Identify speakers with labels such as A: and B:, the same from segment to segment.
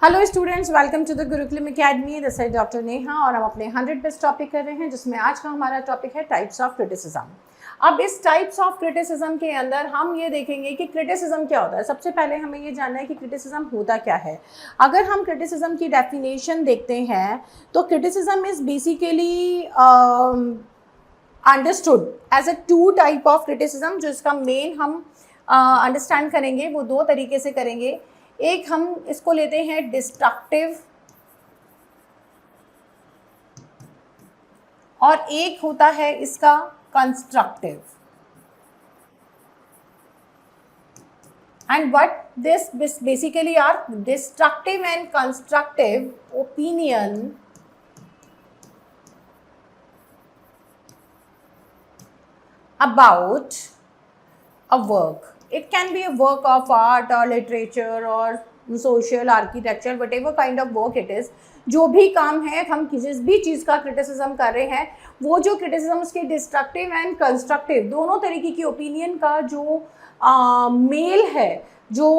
A: Hello students, welcome to the Gurukulam Academy. This is doctor Neha और हम अपने 100 बेस्ट टॉपिक कर रहे हैं, जिसमें आज का हमारा टॉपिक है टाइप्स ऑफ क्रिटिसिज्म। अब इस टाइप्स ऑफ क्रिटिसिज्म के अंदर हम ये देखेंगे कि क्रिटिसिज्म क्या होता है। सबसे पहले हमें ये जानना है कि क्रिटिसिज्म होता क्या है। अगर हम क्रिटिसिज्म की डेफिनेशन देखते हैं तो criticism is basically understood as a two type of criticism. जो इसका मेन हम अंडरस्टैंड करेंगे वो दो तरीके से करेंगे। एक हम इसको लेते हैं डिस्ट्रक्टिव और एक होता है इसका constructive. And what this basically are destructive and constructive opinion about a work. It can be a work of art or literature or social architecture, whatever kind of work it is. जो भी काम है, हम जिस भी चीज़ का criticism कर रहे हैं, वो जो क्रिटिसिज्म उसके डिस्ट्रक्टिव एंड कंस्ट्रक्टिव दोनों तरीके की ओपिनियन का जो मेल है, जो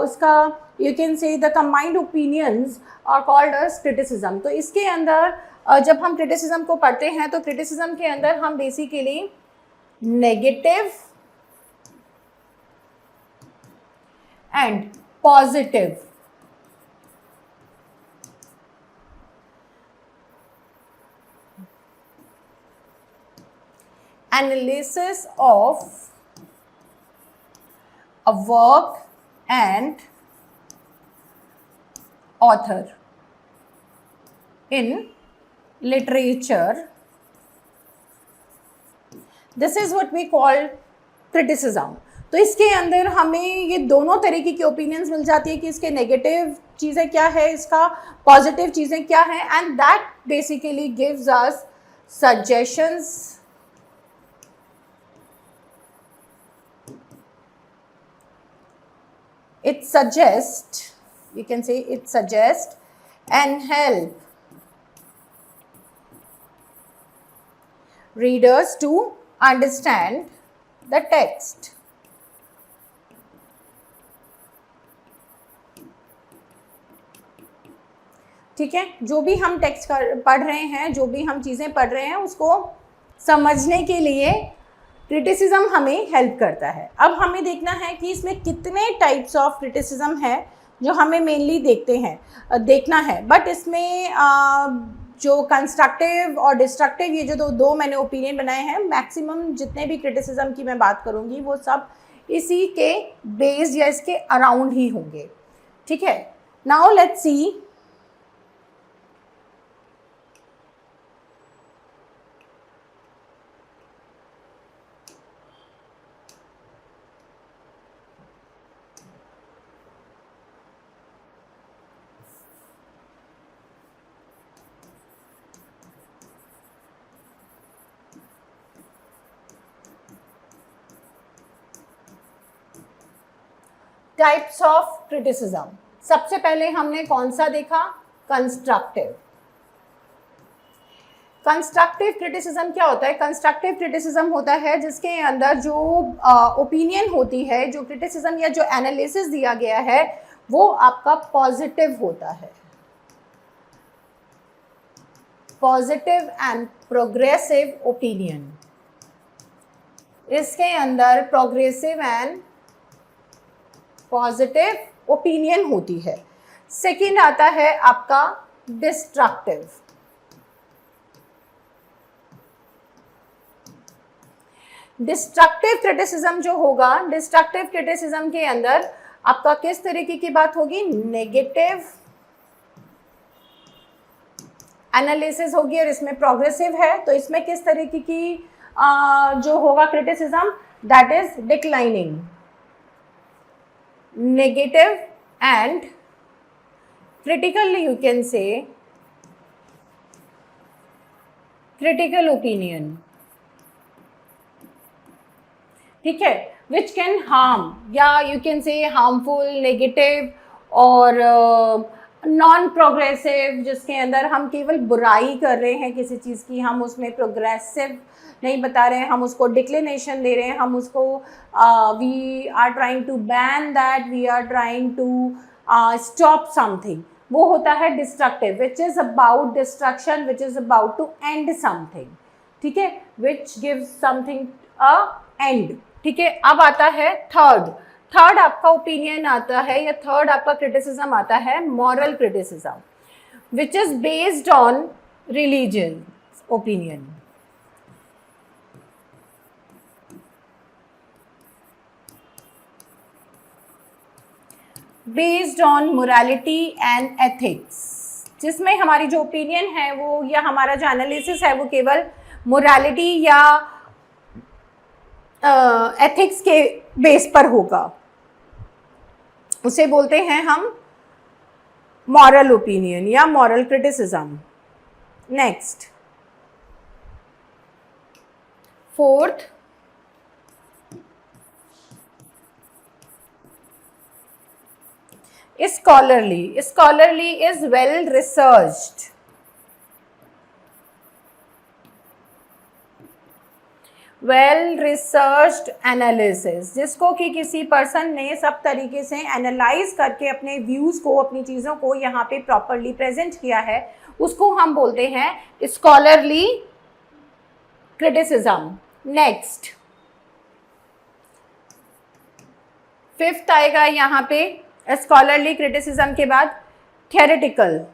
A: उसका you can say the combined opinions are called as criticism. तो इसके अंदर जब हम क्रिटिसिज्म को पढ़ते हैं तो क्रिटिसिज्म के अंदर हम basically negative and positive analysis of a work and author in literature. This is what we call criticism. तो इसके अंदर हमें ये दोनों तरीके की ओपिनियंस मिल जाती है कि इसके नेगेटिव चीज़ें क्या है, इसका पॉजिटिव चीज़ें क्या है, and that basically gives us suggestions it suggests, you can say it suggests and help readers to understand the text. ठीक है, जो भी हम टेक्स्ट पढ़ रहे हैं, जो भी हम चीज़ें पढ़ रहे हैं, उसको समझने के लिए क्रिटिसिज्म हमें हेल्प करता है। अब हमें देखना है कि इसमें कितने टाइप्स ऑफ क्रिटिसिज्म है जो हमें मेनली देखना है। बट इसमें जो कंस्ट्रक्टिव और डिस्ट्रक्टिव, ये जो दो मैंने ओपिनियन बनाए हैं, मैक्सिमम जितने भी क्रिटिसिज्म की मैं बात करूँगी वो सब इसी के बेस्ड या इसके अराउंड ही होंगे। ठीक है, now let's see types of criticism. सबसे पहले हमने कौन सा देखा? कंस्ट्रक्टिव। कंस्ट्रक्टिव क्रिटिसिज्म क्या होता है? कंस्ट्रक्टिव क्रिटिसिज्म होता है जिसके अंदर जो ओपिनियन होती है, जो क्रिटिसिज्म या जो एनालिसिस दिया गया है, वो आपका पॉजिटिव होता है। पॉजिटिव एंड प्रोग्रेसिव ओपिनियन, इसके अंदर प्रोग्रेसिव एंड पॉजिटिव ओपिनियन होती है। सेकंड आता है आपका डिस्ट्रक्टिव। डिस्ट्रक्टिव क्रिटिसिज्म जो होगा, डिस्ट्रक्टिव क्रिटिसिज्म के अंदर आपका किस तरीके की बात होगी? नेगेटिव एनालिसिस होगी, और इसमें प्रोग्रेसिव है तो इसमें किस तरीके की जो होगा criticism? That is declining, negative and critical, you can say critical opinion. ठीक है, which can harm, या you can say harmful, negative और नॉन प्रोग्रेसिव, जिसके अंदर हम केवल बुराई कर रहे हैं किसी चीज़ की, हम उसमें प्रोग्रेसिव नहीं बता रहे हैं, हम उसको डिक्लिनेशन दे रहे हैं, हम उसको we are trying to ban that, we are trying to stop something. वो होता है destructive, which is about destruction, which is about to end something, ठीक है, which gives something a end, ठीक है। अब आता है थर्ड, थर्ड आपका ओपिनियन आता है या थर्ड आपका क्रिटिसिज्म आता है moral criticism, which is based on religion opinion. Based on morality and ethics, जिसमें हमारी जो ओपिनियन है वो या हमारा जो एनालिसिस है वो केवल मोरालिटी या एथिक्स के बेस पर होगा, उसे बोलते हैं हम मॉरल ओपिनियन या moral criticism. Next, fourth, scholarly. Scholarly is well researched. Well researched analysis, जिसको कि किसी पर्सन ने सब तरीके से एनालाइज करके अपने व्यूज़ को, अपनी चीज़ों को यहाँ पे प्रॉपरली प्रेजेंट किया है, उसको हम बोलते हैं स्कॉलरली क्रिटिसिज्म। नेक्स्ट, फिफ्थ आएगा यहाँ पे स्कॉलरली क्रिटिसिज्म के बाद थ्योरेटिकल।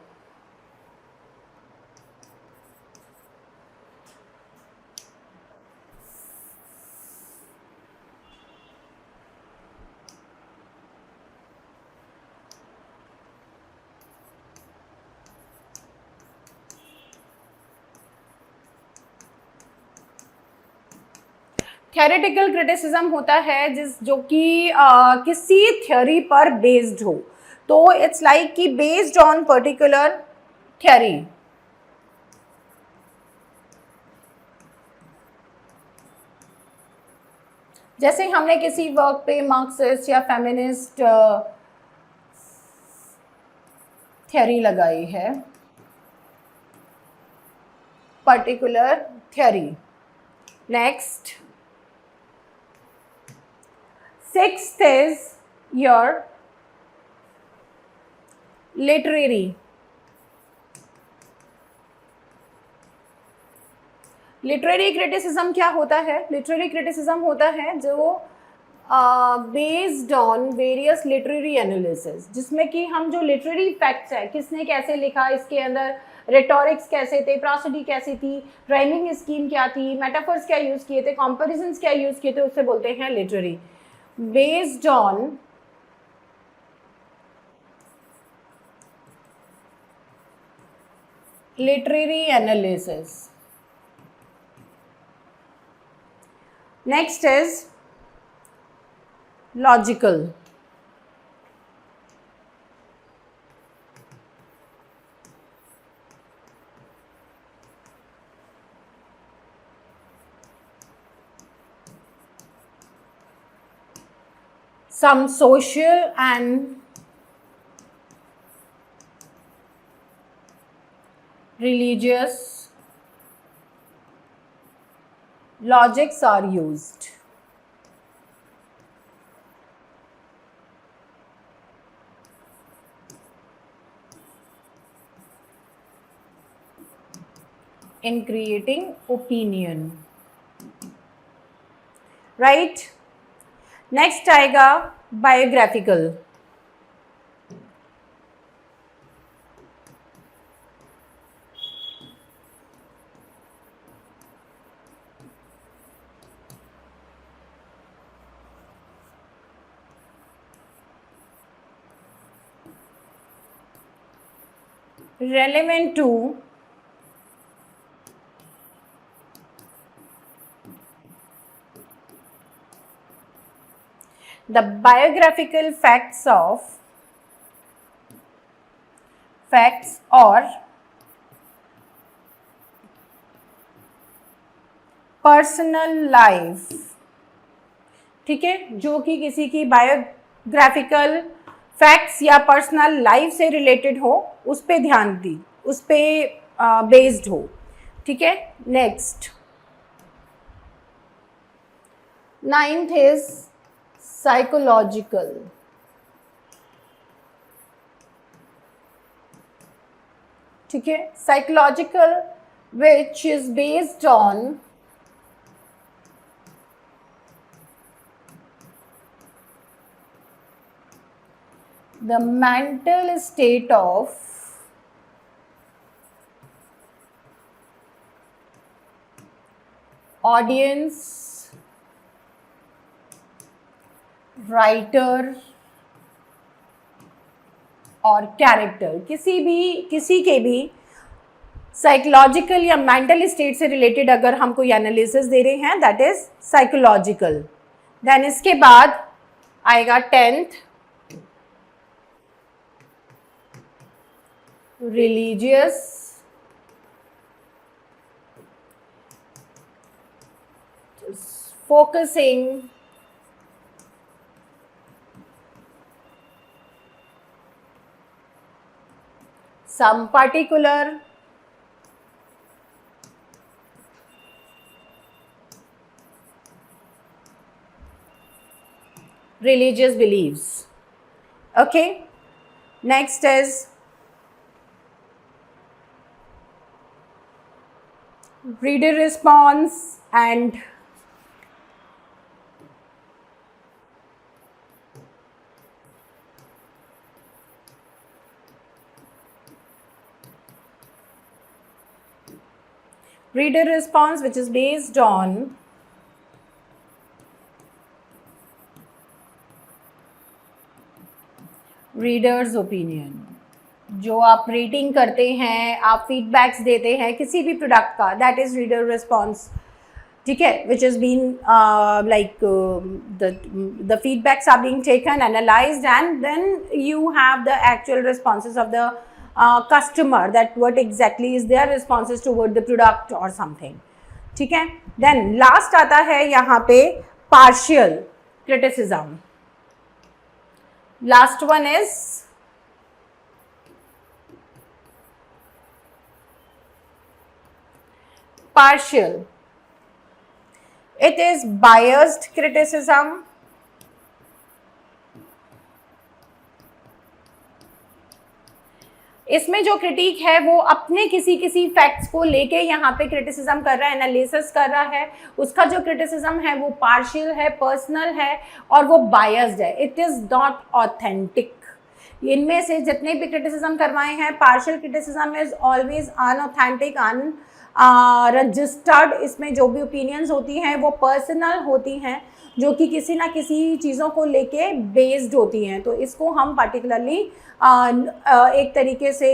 A: थ्योरेटिकल क्रिटिसिज्म होता है जो कि किसी थ्योरी पर बेस्ड हो, तो इट्स लाइक कि बेस्ड ऑन पर्टिकुलर थ्योरी। जैसे हमने किसी वर्क पे मार्क्सिस्ट या फेमिनिस्ट थ्योरी लगाई है, particular theory. Next, sixth is your literary. Literary criticism क्या होता है? लिटरेरी क्रिटिसिज्म होता है जो based on various literary analysis, जिसमें कि हम जो लिटरेरी फैक्ट्स है, किसने कैसे लिखा, इसके अंदर रेटोरिक्स कैसे थे, प्रोसोडी कैसी थी, राइमिंग स्कीम क्या थी, मेटाफर्स क्या यूज़ किए थे, कंपैरिजंस क्या यूज़ किए थे, उससे बोलते हैं literary. Based on literary analysis. Next is logical. some social and religious logics are used. In creating opinion, right? Next आएगा biographical. Relevant to the biographical facts or personal life, ठीक है, जो कि किसी की बायोग्राफिकल फैक्ट्स या personal life से related हो, उस पे ध्यान दी, उस पे बेस्ड हो, ठीक है। Next, ninth is psychological. ठीक है. Psychological, which is based on the mental state of audience, writer और कैरेक्टर. किसी के भी साइकोलॉजिकल या मेंटल स्टेट से रिलेटेड अगर हम कोई एनालिसिस दे रहे हैं, दैट इज साइकोलॉजिकल. देन इसके बाद आएगा 10th religious, focusing some particular religious beliefs. Okay, next is reader response and reader response, which is based on reader's opinion. जो आप रेटिंग करते हैं, आप फीडबैक्स देते हैं किसी भी प्रोडक्ट का, दैट इज रीडर रिस्पॉन्स. ठीक है, which is been like the feedbacks are being taken, analysed, and then you have the actual responses of the customer, that what exactly is their responses toward the product or something. ठीक है. Then last आता है यहाँ पे partial criticism. Last one is partial. It is biased criticism. इसमें जो critic है वो अपने किसी फैक्ट्स को लेके यहाँ पे क्रिटिसिज्म कर रहा है, एनालिसिस कर रहा है. उसका जो क्रिटिसिज्म है वो पार्शियल है, पर्सनल है और वो बायस्ड है. It is not authentic. इनमें से जितने भी क्रिटिसिज्म करवाए हैं, partial criticism is always unauthentic, registered. इसमें जो भी ओपिनियंस होती हैं वो पर्सनल होती हैं, जो कि किसी ना किसी चीज़ों को लेके बेस्ड होती हैं. तो इसको हम पर्टिकुलरली एक तरीके से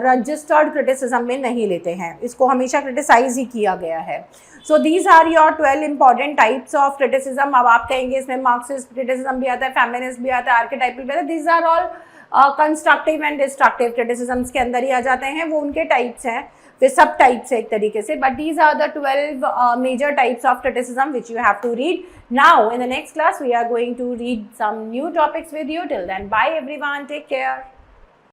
A: रजिस्टर्ड क्रिटिसिज्म में नहीं लेते हैं. इसको हमेशा क्रिटिसाइज ही किया गया है. So these are your 12 important types of criticism. अब आप कहेंगे इसमें मार्क्सिस्ट क्रिटिसिज्म भी आता है, फेमिनिस्ट भी आता है, आर्केटाइपल भी आता है. These are all constructive and destructive criticisms के अंदर ही आ जाते हैं. वो उनके टाइप्स हैं, वे सब टाइप्स है एक तरीके से. But these are the 12 major types of criticism which you have to read. Now in the next class we are going to read some new topics with you. Till then, bye everyone, take care.